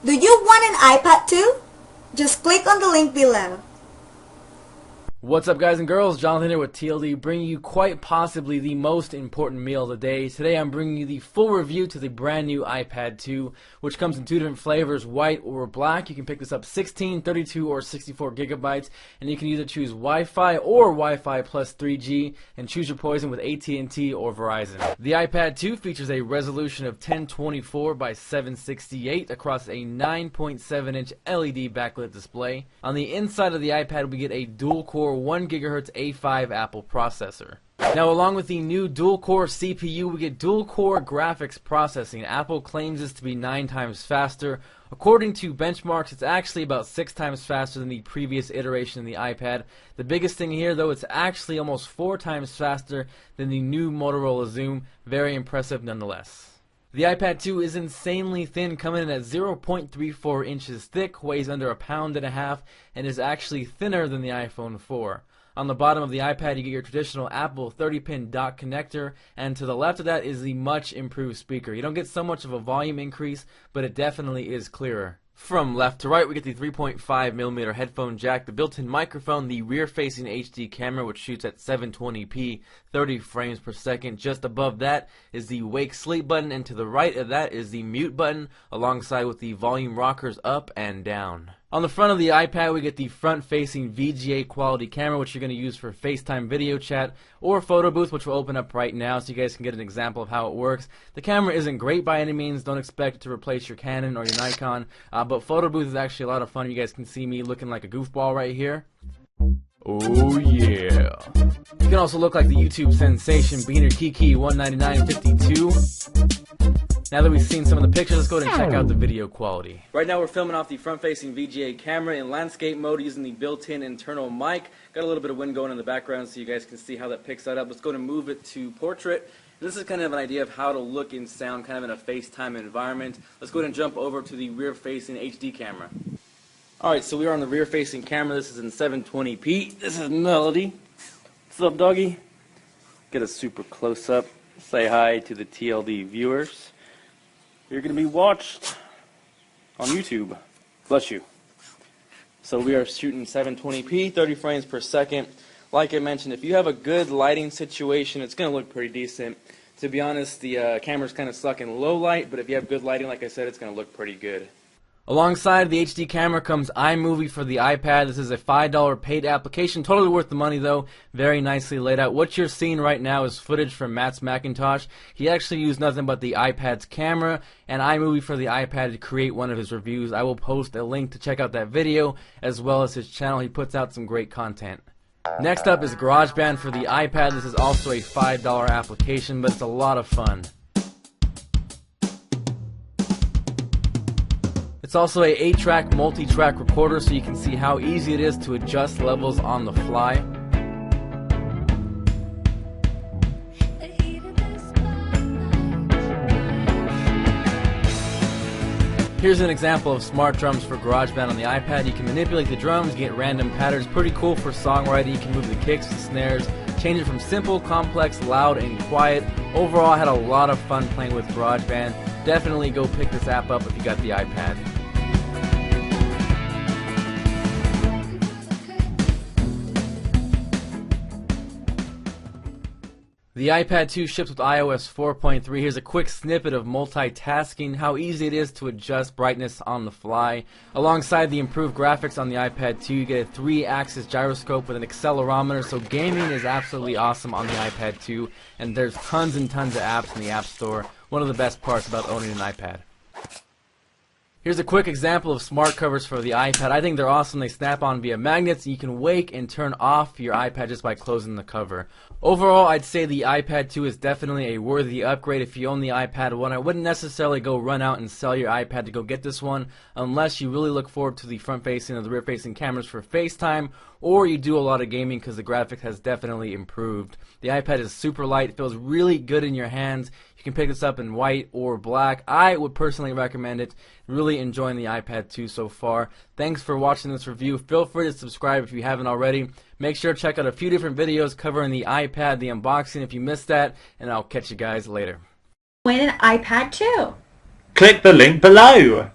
Do you want an iPad too? Just click on the link below. What's up, guys and girls? Jonathan here with TLD, bringing you quite possibly the most important meal of the day. Today I'm bringing you the full review to the brand new iPad 2, which comes in two different flavors, white or black. You can pick this up 16, 32, or 64 gigabytes, and you can either choose Wi-Fi or Wi-Fi plus 3G, and choose your poison with AT&T or Verizon. The iPad 2 features a resolution of 1024 by 768 across a 9.7-inch LED backlit display. On the inside of the iPad, we get a dual-core 1 GHz A5 Apple processor. Now, along with the new dual-core CPU, we get dual-core graphics processing. Apple claims this to be 9 times faster. According to benchmarks, it's actually about 6 times faster than the previous iteration of the iPad. The biggest thing here, though, it's actually almost 4 times faster than the new Motorola Zoom. Very impressive nonetheless. The iPad 2 is insanely thin, coming in at 0.34 inches thick, weighs under 1.5 pounds, and is actually thinner than the iPhone 4. On the bottom of the iPad, you get your traditional Apple 30-pin dock connector, and to the left of that is the much improved speaker. You don't get so much of a volume increase, but it definitely is clearer. From left to right, we get the 3.5mm headphone jack, the built-in microphone, the rear-facing HD camera, which shoots at 720p, 30 frames per second. Just above that is the wake sleep button, and to the right of that is the mute button, alongside with the volume rockers up and down. On the front of the iPad, we get the front-facing VGA quality camera, which you're going to use for FaceTime video chat or photo booth, which will open up right now so you guys can get an example of how it works. The camera isn't great by any means. Don't expect it to replace your Canon or your Nikon, but photo booth is actually a lot of fun. You guys can see me looking like a goofball right here. Oh yeah. You can also look like the YouTube sensation Beaner Kiki 199.52. Now that we've seen some of the pictures, let's go ahead and check out the video quality. Right now we're filming off the front-facing VGA camera in landscape mode using the built-in internal mic. Got a little bit of wind going in the background so you guys can see how that picks that up. Let's go ahead and move it to portrait. This is kind of an idea of how to look and sound kind of in a FaceTime environment. Let's go ahead and jump over to the rear-facing HD camera. Alright, so we are on the rear-facing camera. This is in 720p. This is Melody. What's up, doggy? Get a super close-up. Say hi to the TLD viewers. You're going to be watched on YouTube. Bless you. So we are shooting 720p, 30 frames per second. Like I mentioned, if you have a good lighting situation, it's going to look pretty decent. To be honest, the camera's kind of stuck in low light, but if you have good lighting, like I said, it's going to look pretty good. Alongside the HD camera comes iMovie for the iPad. This is a $5 paid application. Totally worth the money, though. Very nicely laid out. What you're seeing right now is footage from Matt's Macintosh. He actually used nothing but the iPad's camera and iMovie for the iPad to create one of his reviews. I will post a link to check out that video, as well as his channel. He puts out some great content. Next up is GarageBand for the iPad. This is also a $5 application, but it's a lot of fun. It's also a 8-track multi-track recorder, so you can see how easy it is to adjust levels on the fly. Here's an example of smart drums for GarageBand on the iPad. You can manipulate the drums, get random patterns. Pretty cool for songwriting. You can move the kicks, the snares, change it from simple, complex, loud, and quiet. Overall, I had a lot of fun playing with GarageBand. Definitely go pick this app up if you got the iPad. The iPad 2 ships with iOS 4.3. Here's a quick snippet of multitasking, how easy it is to adjust brightness on the fly. Alongside the improved graphics on the iPad 2, you get a 3-axis gyroscope with an accelerometer, so gaming is absolutely awesome on the iPad 2, and there's tons and tons of apps in the App Store. One of the best parts about owning an iPad. Here's a quick example of smart covers for the iPad. I think they're awesome. They snap on via magnets. You can wake and turn off your iPad just by closing the cover. Overall, I'd say the iPad 2 is definitely a worthy upgrade if you own the iPad 1. I wouldn't necessarily go run out and sell your iPad to go get this one unless you really look forward to the front-facing or the rear-facing cameras for FaceTime, or you do a lot of gaming because the graphics has definitely improved. The iPad is super light. It feels really good in your hands. You can pick this up in white or black. I would personally recommend it. Really enjoying the iPad 2 so far. Thanks for watching this review. Feel free to subscribe if you haven't already. Make sure to check out a few different videos covering the iPad, the unboxing if you missed that, and I'll catch you guys later. Win an iPad too. Click the link below.